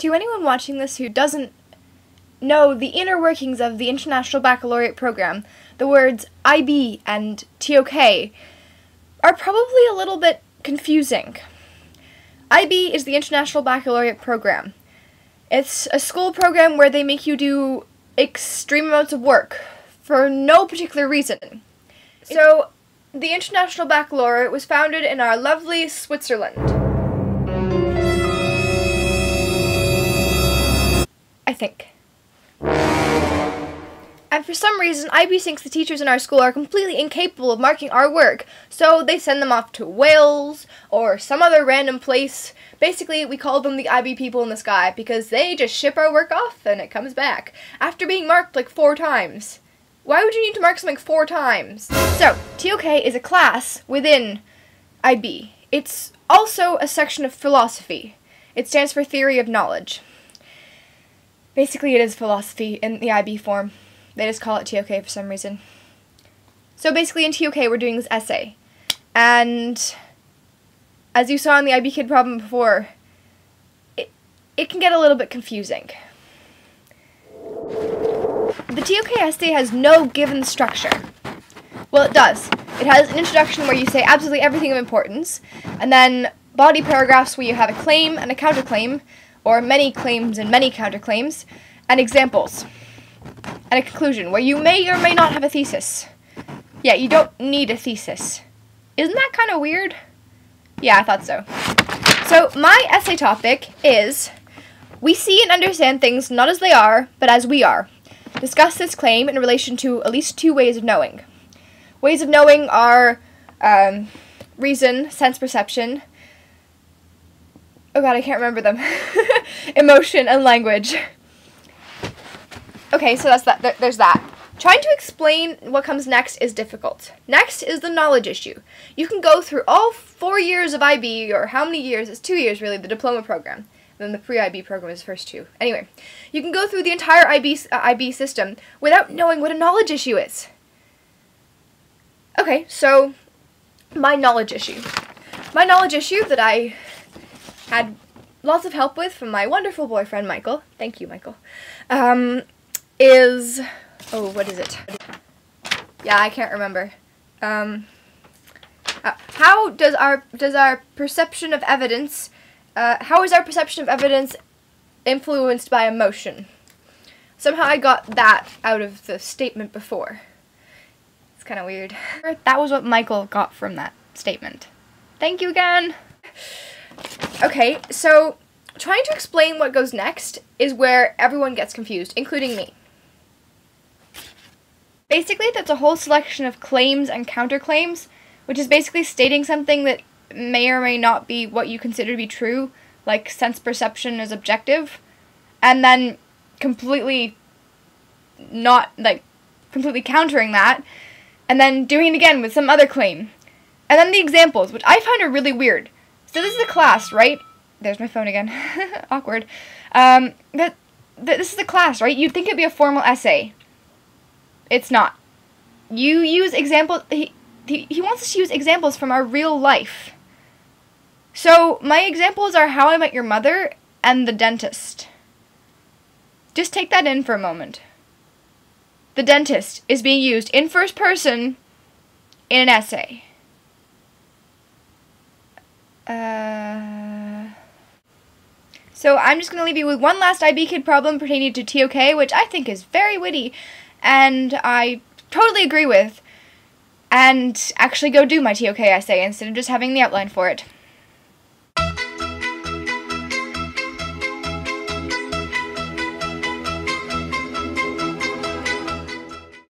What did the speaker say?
To anyone watching this who doesn't know the inner workings of the International Baccalaureate program, the words IB and TOK are probably a little bit confusing. IB is the International Baccalaureate program. It's a school program where they make you do extreme amounts of work for no particular reason. So, the International Baccalaureate was founded in our lovely Switzerland. I think. And for some reason, IB thinks the teachers in our school are completely incapable of marking our work, so they send them off to Wales or some other random place. Basically, we call them the IB people in the sky because they just ship our work off and it comes back after being marked like 4 times. Why would you need to mark something 4 times? So, TOK is a class within IB. It's also a section of philosophy. It stands for Theory of Knowledge. Basically, it is philosophy in the IB form. They just call it TOK for some reason. So basically, in TOK, we're doing this essay. And as you saw in the IB Kid problem before, it can get a little bit confusing. The TOK essay has no given structure. Well, it does. It has an introduction where you say absolutely everything of importance, and then body paragraphs where you have a claim and a counterclaim, or many claims and many counterclaims, and examples, and a conclusion where you may or may not have a thesis. Yeah, you don't need a thesis. Isn't that kind of weird? Yeah, I thought so. So, my essay topic is, we see and understand things not as they are, but as we are. Discuss this claim in relation to at least 2 ways of knowing. Ways of knowing are reason, sense perception. Oh god, I can't remember them. Emotion and language. Okay, so that's that. There's that. Trying to explain what comes next is difficult. Next is the knowledge issue. You can go through all 4 years of IB, or how many years? It's 2 years, really, the diploma program. Then the pre-IB program is the first 2. Anyway, you can go through the entire IB system without knowing what a knowledge issue is. Okay, so my knowledge issue. My knowledge issue that I had lots of help with from my wonderful boyfriend, Michael. Thank you, Michael. Is... oh, what is it? Yeah, I can't remember. How does our perception of evidence... how is our perception of evidence influenced by emotion? Somehow I got that out of the statement before. It's kind of weird. That was what Michael got from that statement. Thank you again! Okay, so trying to explain what goes next is where everyone gets confused, including me. Basically, that's a whole selection of claims and counterclaims, which is basically stating something that may or may not be what you consider to be true, like sense perception is objective, and then completely completely countering that, and then doing it again with some other claim. And then the examples, which I find are really weird. So this is a class, right? There's my phone again. Awkward. This is a class, right? You'd think it'd be a formal essay. It's not. You use examples... He wants us to use examples from our real life. So, my examples are How I Met Your Mother and The Dentist. Just take that in for a moment. The dentist is being used in first person in an essay. So I'm just going to leave you with one last IB Kid problem pertaining to TOK, which I think is very witty, and I totally agree with, and actually go do my TOK essay instead of just having the outline for it.